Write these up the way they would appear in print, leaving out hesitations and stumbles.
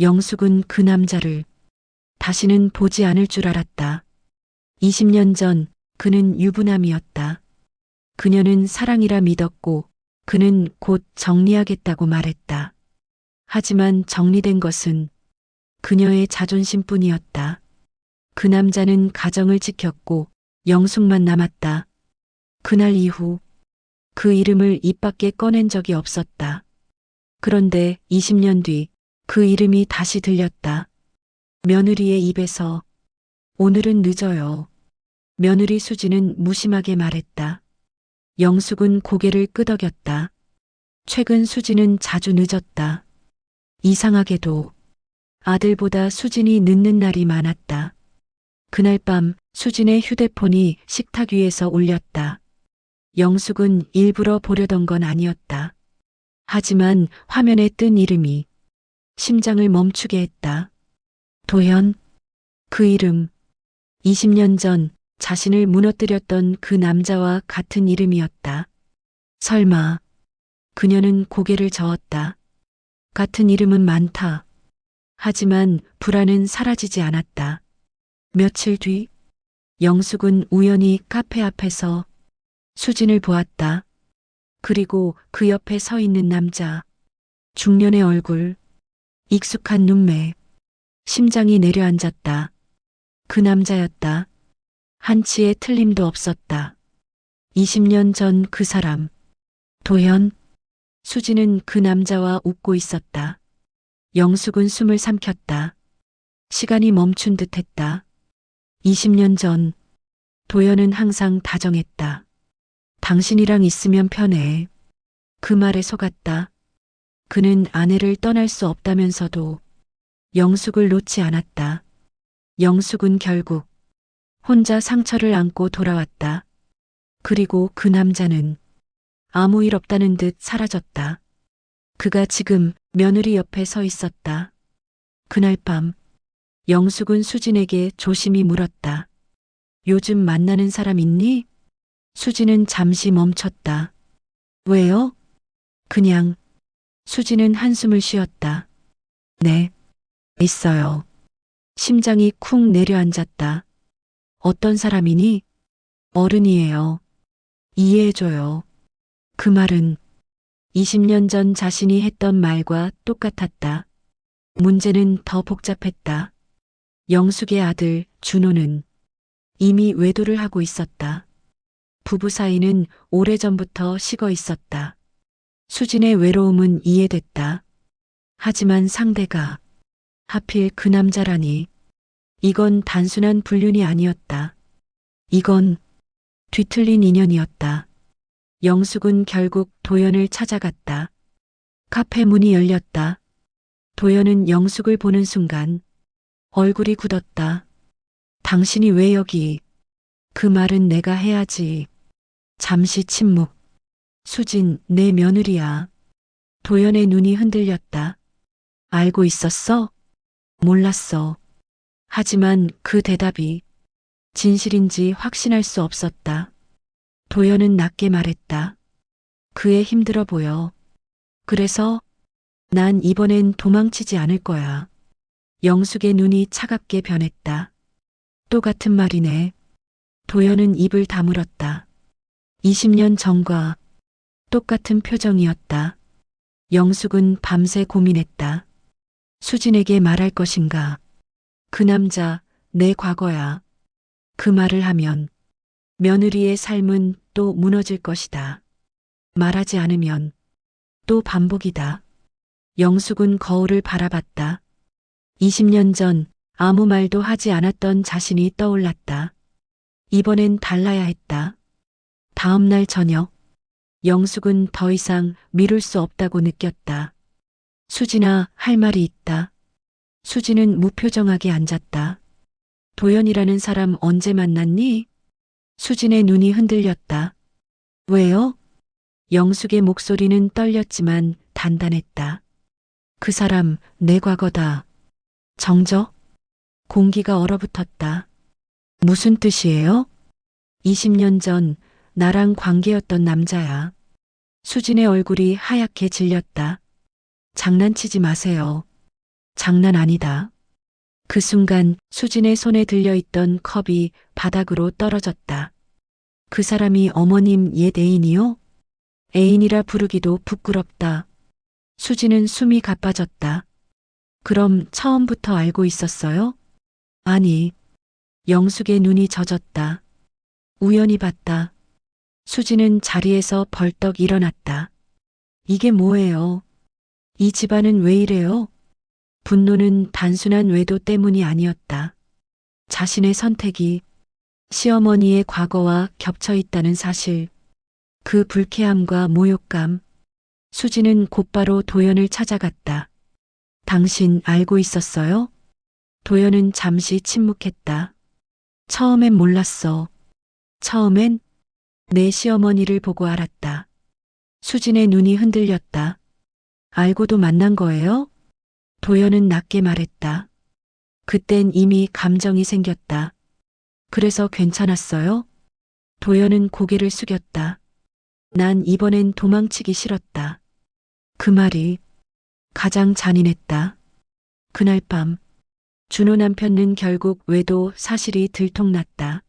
영숙은 그 남자를 다시는 보지 않을 줄 알았다. 20년 전 그는 유부남이었다. 그녀는 사랑이라 믿었고 그는 곧 정리하겠다고 말했다. 하지만 정리된 것은 그녀의 자존심뿐이었다. 그 남자는 가정을 지켰고 영숙만 남았다. 그날 이후 그 이름을 입 밖에 꺼낸 적이 없었다. 그런데 20년 뒤 그 이름이 다시 들렸다. 며느리의 입에서 오늘은 늦어요. 며느리 수지는 무심하게 말했다. 영숙은 고개를 끄덕였다. 최근 수지는 자주 늦었다. 이상하게도 아들보다 수진이 늦는 날이 많았다. 그날 밤 수진의 휴대폰이 식탁 위에서 울렸다. 영숙은 일부러 보려던 건 아니었다. 하지만 화면에 뜬 이름이 심장을 멈추게 했다. 도현. 그 이름. 20년 전 자신을 무너뜨렸던 그 남자와 같은 이름이었다. 설마. 그녀는 고개를 저었다. 같은 이름은 많다. 하지만 불안은 사라지지 않았다. 며칠 뒤 영숙은 우연히 카페 앞에서 수진을 보았다. 그리고 그 옆에 서 있는 남자. 중년의 얼굴, 익숙한 눈매, 심장이 내려앉았다. 그 남자였다. 한치의 틀림도 없었다. 20년 전 그 사람. 도현. 수진은 그 남자와 웃고 있었다. 영숙은 숨을 삼켰다. 시간이 멈춘 듯 했다. 20년 전 도현은 항상 다정했다. 당신이랑 있으면 편해. 그 말에 속았다. 그는 아내를 떠날 수 없다면서도 영숙을 놓지 않았다. 영숙은 결국 혼자 상처를 안고 돌아왔다. 그리고 그 남자는 아무 일 없다는 듯 사라졌다. 그가 지금 며느리 옆에 서 있었다. 그날 밤 영숙은 수진에게 조심히 물었다. 요즘 만나는 사람 있니? 수진은 잠시 멈췄다. 왜요? 그냥. 수진은 한숨을 쉬었다. 네, 있어요. 심장이 쿵 내려앉았다. 어떤 사람이니? 어른이에요. 이해해줘요. 그 말은 20년 전 자신이 했던 말과 똑같았다. 문제는 더 복잡했다. 영숙의 아들 준호는 이미 외도를 하고 있었다. 부부 사이는 오래전부터 식어 있었다. 수진의 외로움은 이해됐다. 하지만 상대가 하필 그 남자라니. 이건 단순한 불륜이 아니었다. 이건 뒤틀린 인연이었다. 영숙은 결국 도연을 찾아갔다. 카페 문이 열렸다. 도연은 영숙을 보는 순간 얼굴이 굳었다. 당신이 왜 여기? 그 말은 내가 해야지. 잠시 침묵. 수진, 내 며느리야. 도연의 눈이 흔들렸다. 알고 있었어? 몰랐어. 하지만 그 대답이 진실인지 확신할 수 없었다. 도연은 낮게 말했다. 그애 힘들어 보여. 그래서 난 이번엔 도망치지 않을 거야. 영숙의 눈이 차갑게 변했다. 똑같은 말이네. 도연은 입을 다물었다. 20년 전과 똑같은 표정이었다. 영숙은 밤새 고민했다. 수진에게 말할 것인가? 그 남자, 내 과거야. 그 말을 하면 며느리의 삶은 또 무너질 것이다. 말하지 않으면 또 반복이다. 영숙은 거울을 바라봤다. 20년 전 아무 말도 하지 않았던 자신이 떠올랐다. 이번엔 달라야 했다. 다음 날 저녁, 영숙은 더 이상 미룰 수 없다고 느꼈다. 수진아, 할 말이 있다. 수진은 무표정하게 앉았다. 도연이라는 사람 언제 만났니? 수진의 눈이 흔들렸다. 왜요? 영숙의 목소리는 떨렸지만 단단했다. 그 사람 내 과거다. 정적? 공기가 얼어붙었다. 무슨 뜻이에요? 20년 전 나랑 관계였던 남자야. 수진의 얼굴이 하얗게 질렸다. 장난치지 마세요. 장난 아니다. 그 순간 수진의 손에 들려있던 컵이 바닥으로 떨어졌다. 그 사람이 어머님 옛 애인이요? 애인이라 부르기도 부끄럽다. 수진은 숨이 가빠졌다. 그럼 처음부터 알고 있었어요? 아니. 영숙의 눈이 젖었다. 우연히 봤다. 수진은 자리에서 벌떡 일어났다. 이게 뭐예요? 이 집안은 왜 이래요? 분노는 단순한 외도 때문이 아니었다. 자신의 선택이 시어머니의 과거와 겹쳐 있다는 사실, 그 불쾌함과 모욕감. 수지는 곧바로 도연을 찾아갔다. 당신 알고 있었어요? 도연은 잠시 침묵했다. 처음엔 몰랐어. 처음엔 내 시어머니를 보고 알았다. 수진의 눈이 흔들렸다. 알고도 만난 거예요? 도연은 낮게 말했다. 그땐 이미 감정이 생겼다. 그래서 괜찮았어요? 도연은 고개를 숙였다. 난 이번엔 도망치기 싫었다. 그 말이 가장 잔인했다. 그날 밤 준호 남편은 결국 외도 사실이 들통났다.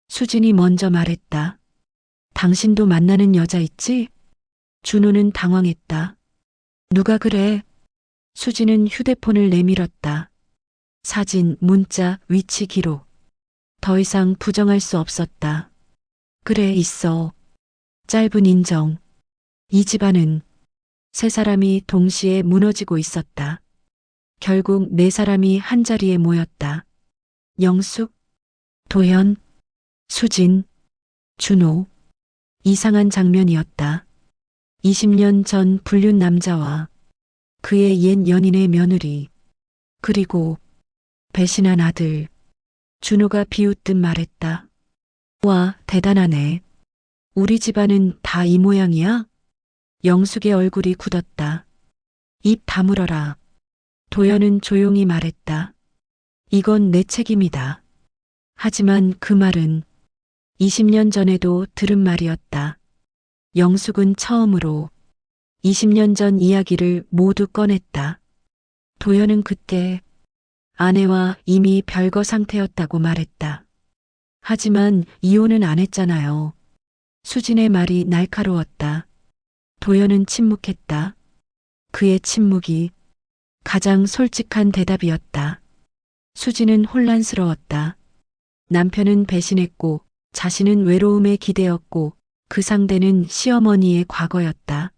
수진이 먼저 말했다. 당신도 만나는 여자 있지? 준호는 당황했다. 누가 그래? 수진은 휴대폰을 내밀었다. 사진, 문자, 위치 기록. 더 이상 부정할 수 없었다. 그래, 있어. 짧은 인정. 이 집안은 세 사람이 동시에 무너지고 있었다. 결국 네 사람이 한자리에 모였다. 영숙, 도연, 수진, 준호. 이상한 장면이었다. 20년 전 불륜 남자와 그의 옛 연인의 며느리, 그리고 배신한 아들. 준호가 비웃듯 말했다. 와, 대단하네. 우리 집안은 다 이 모양이야? 영숙의 얼굴이 굳었다. 입 다물어라. 도연은 조용히 말했다. 이건 내 책임이다. 하지만 그 말은 20년 전에도 들은 말이었다. 영숙은 처음으로 20년 전 이야기를 모두 꺼냈다. 도연은 그때 아내와 이미 별거 상태였다고 말했다. 하지만 이혼은 안 했잖아요. 수진의 말이 날카로웠다. 도연은 침묵했다. 그의 침묵이 가장 솔직한 대답이었다. 수진은 혼란스러웠다. 남편은 배신했고 자신은 외로움에 기대었고 그 상대는 시어머니의 과거였다.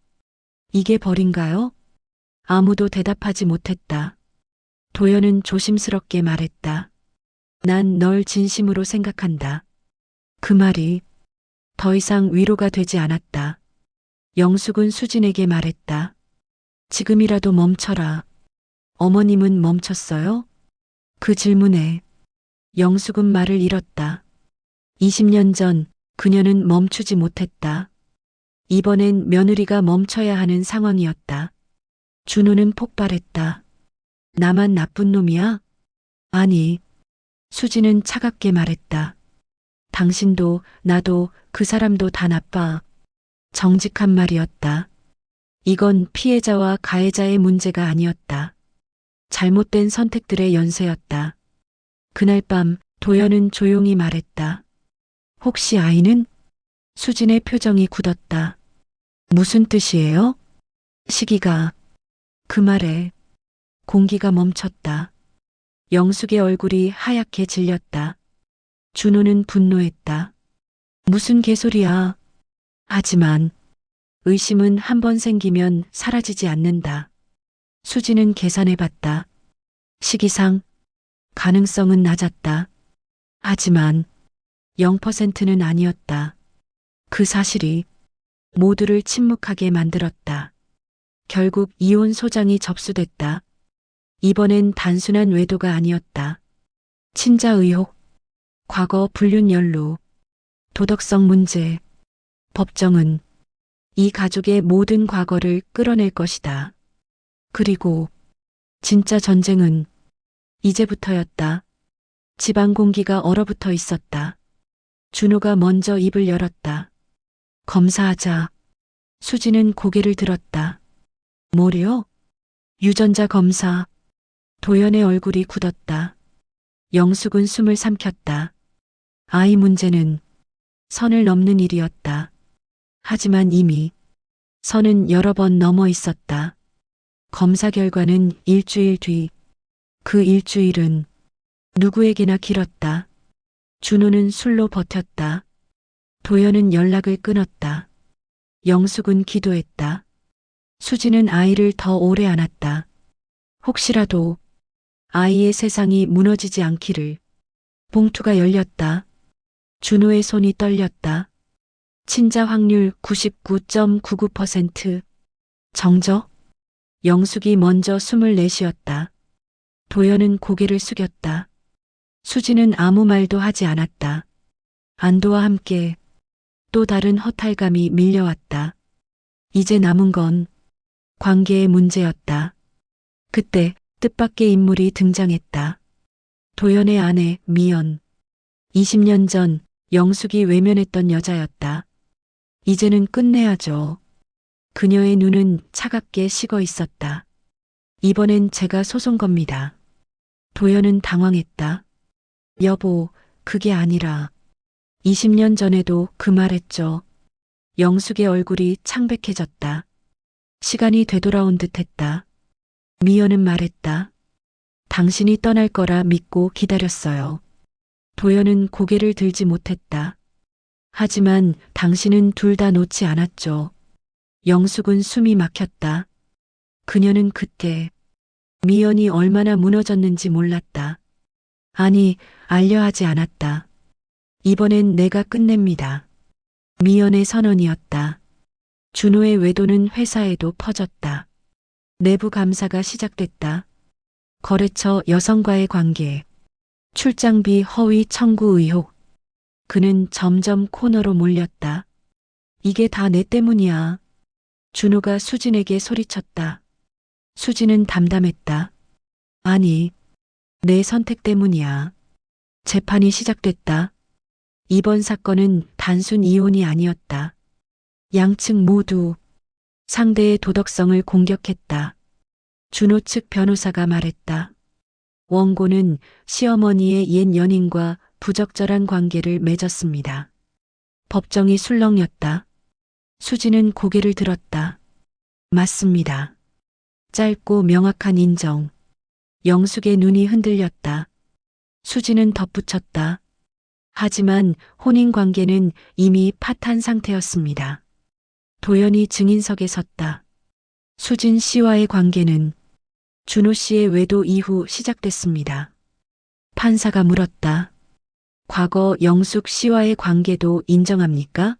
이게 벌인가요? 아무도 대답하지 못했다. 도연은 조심스럽게 말했다. 난 널 진심으로 생각한다. 그 말이 더 이상 위로가 되지 않았다. 영숙은 수진에게 말했다. 지금이라도 멈춰라. 어머님은 멈췄어요? 그 질문에 영숙은 말을 잃었다. 20년 전 그녀는 멈추지 못했다. 이번엔 며느리가 멈춰야 하는 상황이었다. 준호는 폭발했다. 나만 나쁜 놈이야? 아니. 수지는 차갑게 말했다. 당신도 나도 그 사람도 다 나빠. 정직한 말이었다. 이건 피해자와 가해자의 문제가 아니었다. 잘못된 선택들의 연쇄였다. 그날 밤 도연은 조용히 말했다. 혹시 아이는? 수진의 표정이 굳었다. 무슨 뜻이에요? 시기가. 그 말에 공기가 멈췄다. 영숙의 얼굴이 하얗게 질렸다. 준호는 분노했다. 무슨 개소리야. 하지만 의심은 한 번 생기면 사라지지 않는다. 수지는 계산해봤다. 시기상 가능성은 낮았다. 하지만 0%는 아니었다. 그 사실이 모두를 침묵하게 만들었다. 결국 이혼 소장이 접수됐다. 이번엔 단순한 외도가 아니었다. 친자 의혹, 과거 불륜 연루, 도덕성 문제. 법정은 이 가족의 모든 과거를 끌어낼 것이다. 그리고 진짜 전쟁은 이제부터였다. 집안 공기가 얼어붙어 있었다. 준호가 먼저 입을 열었다. 검사하자. 수지는 고개를 들었다. 뭐래요? 유전자 검사. 도연의 얼굴이 굳었다. 영숙은 숨을 삼켰다. 아이 문제는 선을 넘는 일이었다. 하지만 이미 선은 여러 번 넘어 있었다. 검사 결과는 일주일 뒤. 그 일주일은 누구에게나 길었다. 준호는 술로 버텼다. 도연은 연락을 끊었다. 영숙은 기도했다. 수지는 아이를 더 오래 안았다. 혹시라도 아이의 세상이 무너지지 않기를. 봉투가 열렸다. 준호의 손이 떨렸다. 친자 확률 99.99%. 정적? 영숙이 먼저 숨을 내쉬었다. 도연은 고개를 숙였다. 수지는 아무 말도 하지 않았다. 안도와 함께 또 다른 허탈감이 밀려왔다. 이제 남은 건 관계의 문제였다. 그때 뜻밖의 인물이 등장했다. 도연의 아내 미연. 20년 전 영숙이 외면했던 여자였다. 이제는 끝내야죠. 그녀의 눈은 차갑게 식어 있었다. 이번엔 제가 소송 겁니다. 도연은 당황했다. 여보, 그게 아니라 20년 전에도 그 말했죠. 영숙의 얼굴이 창백해졌다. 시간이 되돌아온 듯했다. 미연은 말했다. 당신이 떠날 거라 믿고 기다렸어요. 도연은 고개를 들지 못했다. 하지만 당신은 둘 다 놓지 않았죠. 영숙은 숨이 막혔다. 그녀는 그때 미연이 얼마나 무너졌는지 몰랐다. 아니, 알려 하지 않았다. 이번엔 내가 끝냅니다. 미연의 선언이었다. 준호의 외도는 회사에도 퍼졌다. 내부 감사가 시작됐다. 거래처 여성과의 관계, 출장비 허위 청구 의혹. 그는 점점 코너로 몰렸다. 이게 다 내 때문이야. 준호가 수진에게 소리쳤다. 수진은 담담했다. 아니, 내 선택 때문이야. 재판이 시작됐다. 이번 사건은 단순 이혼이 아니었다. 양측 모두 상대의 도덕성을 공격했다. 준호 측 변호사가 말했다. 원고는 시어머니의 옛 연인과 부적절한 관계를 맺었습니다. 법정이 술렁였다. 수지는 고개를 들었다. 맞습니다. 짧고 명확한 인정. 영숙의 눈이 흔들렸다. 수지는 덧붙였다. 하지만 혼인 관계는 이미 파탄 상태였습니다. 도연이 증인석에 섰다. 수진 씨와의 관계는 준호 씨의 외도 이후 시작됐습니다. 판사가 물었다. 과거 영숙 씨와의 관계도 인정합니까?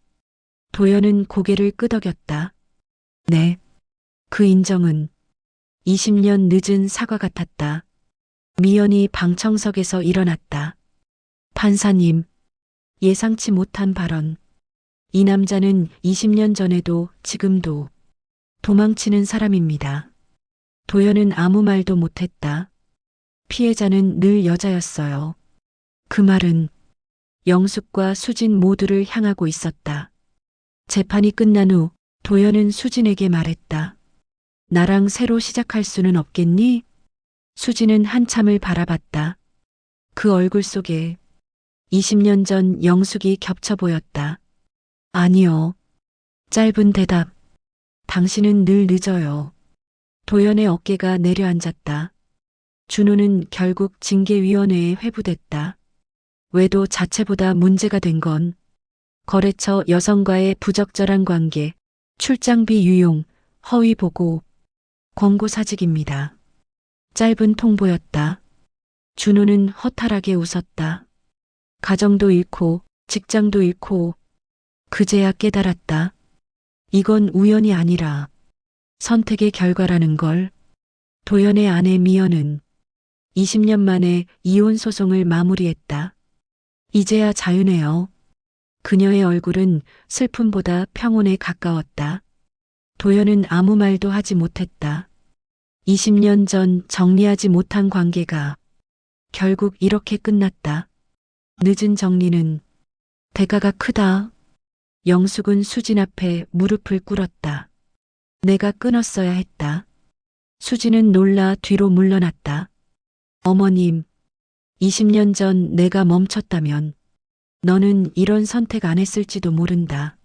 도연은 고개를 끄덕였다. 네. 그 인정은 20년 늦은 사과 같았다. 미연이 방청석에서 일어났다. 판사님, 예상치 못한 발언. 이 남자는 20년 전에도 지금도 도망치는 사람입니다. 도연은 아무 말도 못했다. 피해자는 늘 여자였어요. 그 말은 영숙과 수진 모두를 향하고 있었다. 재판이 끝난 후 도연은 수진에게 말했다. 나랑 새로 시작할 수는 없겠니? 수진은 한참을 바라봤다. 그 얼굴 속에 20년 전 영숙이 겹쳐 보였다. 아니요. 짧은 대답. 당신은 늘 늦어요. 도연의 어깨가 내려앉았다. 준호는 결국 징계위원회에 회부됐다. 외도 자체보다 문제가 된 건 거래처 여성과의 부적절한 관계, 출장비 유용, 허위 보고, 권고 사직입니다. 짧은 통보였다. 준호는 허탈하게 웃었다. 가정도 잃고 직장도 잃고 그제야 깨달았다. 이건 우연이 아니라 선택의 결과라는 걸. 도연의 아내 미연은 20년 만에 이혼 소송을 마무리했다. 이제야 자유네요. 그녀의 얼굴은 슬픔보다 평온에 가까웠다. 도연은 아무 말도 하지 못했다. 20년 전 정리하지 못한 관계가 결국 이렇게 끝났다. 늦은 정리는 대가가 크다. 영숙은 수진 앞에 무릎을 꿇었다. 내가 끊었어야 했다. 수진은 놀라 뒤로 물러났다. 어머님, 20년 전 내가 멈췄다면 너는 이런 선택 안 했을지도 모른다.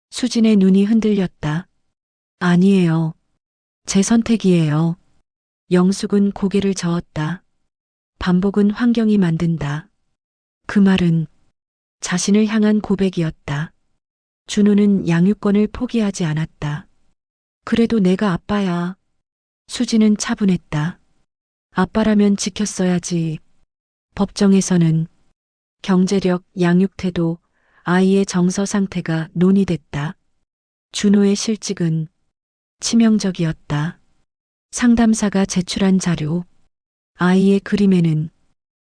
수진의 눈이 흔들렸다. 아니에요. 제 선택이에요. 영숙은 고개를 저었다. 반복은 환경이 만든다. 그 말은 자신을 향한 고백이었다. 준호는 양육권을 포기하지 않았다. 그래도 내가 아빠야. 수지는 차분했다. 아빠라면 지켰어야지. 법정에서는 경제력, 양육태도, 아이의 정서 상태가 논의됐다. 준호의 실직은 치명적이었다. 상담사가 제출한 자료. 아이의 그림에는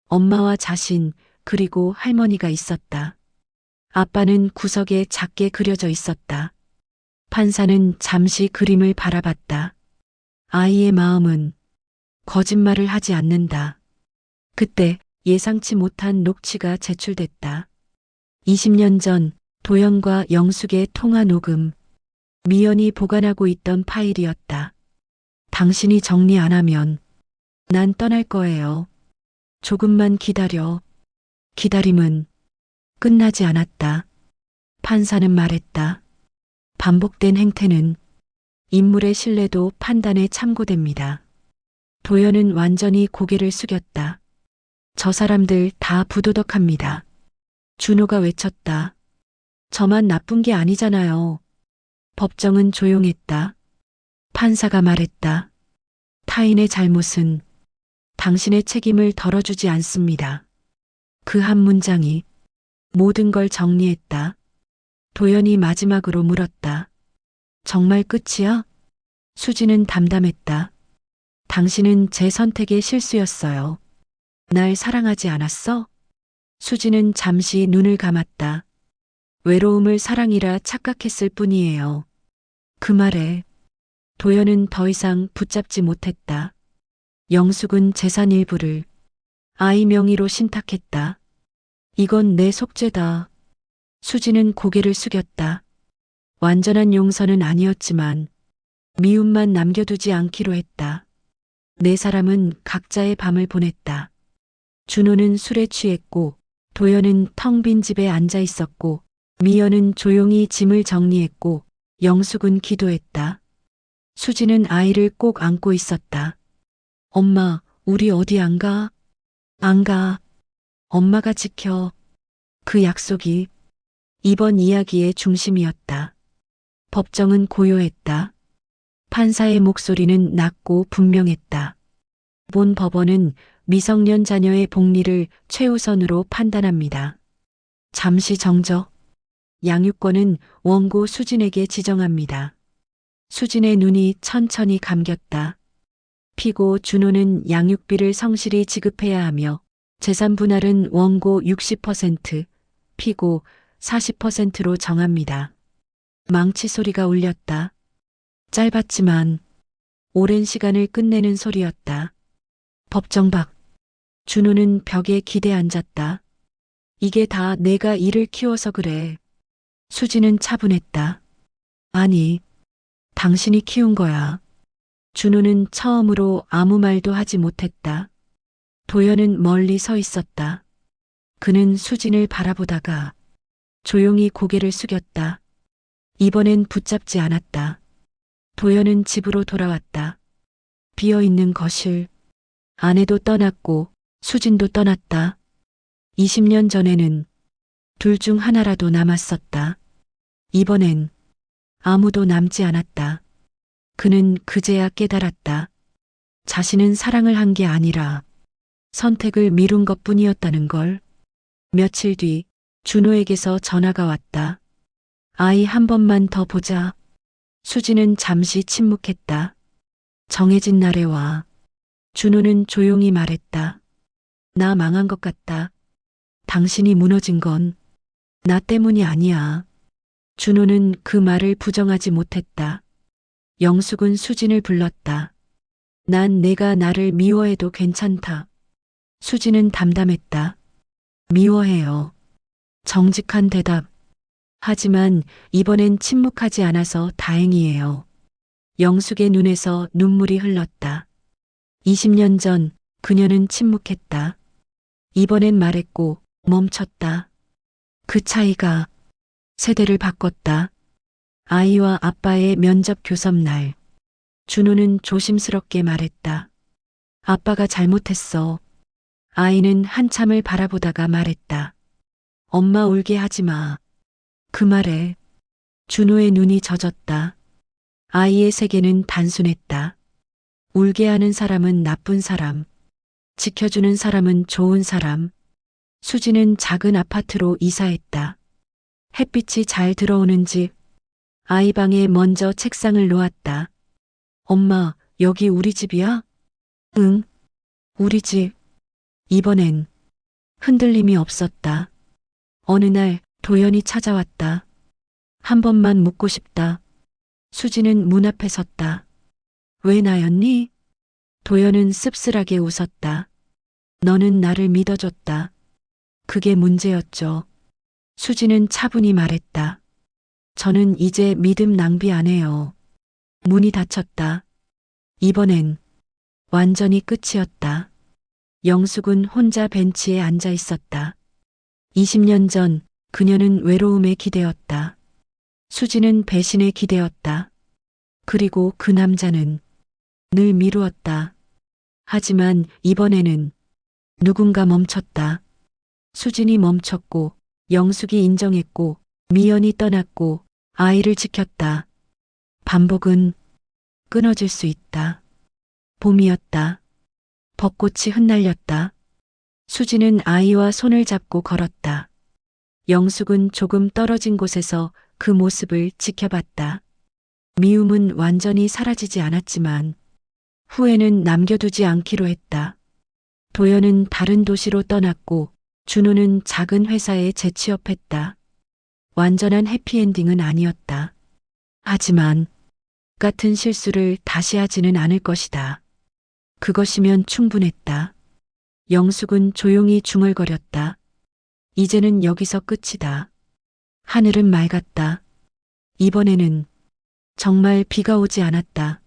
엄마와 자신 그리고 할머니가 있었다. 아빠는 구석에 작게 그려져 있었다. 판사는 잠시 그림을 바라봤다. 아이의 마음은 거짓말을 하지 않는다. 그때 예상치 못한 녹취가 제출됐다. 20년 전 도연과 영숙의 통화 녹음. 미연이 보관하고 있던 파일이었다. 당신이 정리 안 하면 난 떠날 거예요. 조금만 기다려. 기다림은 끝나지 않았다. 판사는 말했다. 반복된 행태는 인물의 신뢰도 판단에 참고됩니다. 도연은 완전히 고개를 숙였다. 저 사람들 다 부도덕합니다. 준호가 외쳤다. 저만 나쁜 게 아니잖아요. 법정은 조용했다. 판사가 말했다. 타인의 잘못은 당신의 책임을 덜어주지 않습니다. 그 한 문장이 모든 걸 정리했다. 도연이 마지막으로 물었다. 정말 끝이야? 수지는 담담했다. 당신은 제 선택의 실수였어요. 날 사랑하지 않았어? 수지는 잠시 눈을 감았다. 외로움을 사랑이라 착각했을 뿐이에요. 그 말에 도연은 더 이상 붙잡지 못했다. 영숙은 재산 일부를 아이 명의로 신탁했다. 이건 내 속죄다. 수지는 고개를 숙였다. 완전한 용서는 아니었지만 미움만 남겨두지 않기로 했다. 네 사람은 각자의 밤을 보냈다. 준호는 술에 취했고 도연은 텅 빈 집에 앉아 있었고 미연은 조용히 짐을 정리했고 영숙은 기도했다. 수지는 아이를 꼭 안고 있었다. 엄마, 우리 어디 안 가? 안 가. 엄마가 지켜. 그 약속이 이번 이야기의 중심이었다. 법정은 고요했다. 판사의 목소리는 낮고 분명했다. 본 법원은 미성년 자녀의 복리를 최우선으로 판단합니다. 잠시 정적. 양육권은 원고 수진에게 지정합니다. 수진의 눈이 천천히 감겼다. 피고 준호는 양육비를 성실히 지급해야 하며 재산 분할은 원고 60%, 피고 40%로 정합니다. 망치 소리가 울렸다. 짧았지만 오랜 시간을 끝내는 소리였다. 법정 밖. 준호는 벽에 기대 앉았다. 이게 다 내가 이를 키워서 그래. 수지는 차분했다. 아니, 당신이 키운 거야. 준호는 처음으로 아무 말도 하지 못했다. 도연은 멀리 서 있었다. 그는 수진을 바라보다가 조용히 고개를 숙였다. 이번엔 붙잡지 않았다. 도연은 집으로 돌아왔다. 비어있는 거실. 아내도 떠났고 수진도 떠났다. 20년 전에는 둘 중 하나라도 남았었다. 이번엔 아무도 남지 않았다. 그는 그제야 깨달았다. 자신은 사랑을 한 게 아니라 선택을 미룬 것뿐이었다는 걸. 며칠 뒤 준호에게서 전화가 왔다. 아이 한 번만 더 보자. 수지는 잠시 침묵했다. 정해진 날에 와. 준호는 조용히 말했다. 나 망한 것 같다. 당신이 무너진 건 나 때문이 아니야. 준호는 그 말을 부정하지 못했다. 영숙은 수진을 불렀다. 난 내가 나를 미워해도 괜찮다. 수진은 담담했다. 미워해요. 정직한 대답. 하지만 이번엔 침묵하지 않아서 다행이에요. 영숙의 눈에서 눈물이 흘렀다. 20년 전 그녀는 침묵했다. 이번엔 말했고 멈췄다. 그 차이가 세대를 바꿨다. 아이와 아빠의 면접 교섭날. 준호는 조심스럽게 말했다. 아빠가 잘못했어. 아이는 한참을 바라보다가 말했다. 엄마 울게 하지 마. 그 말에 준호의 눈이 젖었다. 아이의 세계는 단순했다. 울게 하는 사람은 나쁜 사람, 지켜주는 사람은 좋은 사람. 수지는 작은 아파트로 이사했다. 햇빛이 잘 들어오는 집. 아이 방에 먼저 책상을 놓았다. 엄마, 여기 우리 집이야? 응, 우리 집. 이번엔 흔들림이 없었다. 어느 날 도연이 찾아왔다. 한 번만 묻고 싶다. 수지는 문 앞에 섰다. 왜 나였니? 도연은 씁쓸하게 웃었다. 너는 나를 믿어줬다. 그게 문제였죠. 수지는 차분히 말했다. 저는 이제 믿음 낭비 안 해요. 문이 닫혔다. 이번엔 완전히 끝이었다. 영숙은 혼자 벤치에 앉아 있었다. 20년 전 그녀는 외로움에 기대었다. 수지는 배신에 기대었다. 그리고 그 남자는 늘 미루었다. 하지만 이번에는 누군가 멈췄다. 수진이 멈췄고 영숙이 인정했고 미연이 떠났고 아이를 지켰다. 반복은 끊어질 수 있다. 봄이었다. 벚꽃이 흩날렸다. 수지는 아이와 손을 잡고 걸었다. 영숙은 조금 떨어진 곳에서 그 모습을 지켜봤다. 미움은 완전히 사라지지 않았지만 후회는 남겨두지 않기로 했다. 도연은 다른 도시로 떠났고 준호는 작은 회사에 재취업했다. 완전한 해피엔딩은 아니었다. 하지만 같은 실수를 다시 하지는 않을 것이다. 그것이면 충분했다. 영숙은 조용히 중얼거렸다. 이제는 여기서 끝이다. 하늘은 맑았다. 이번에는 정말 비가 오지 않았다.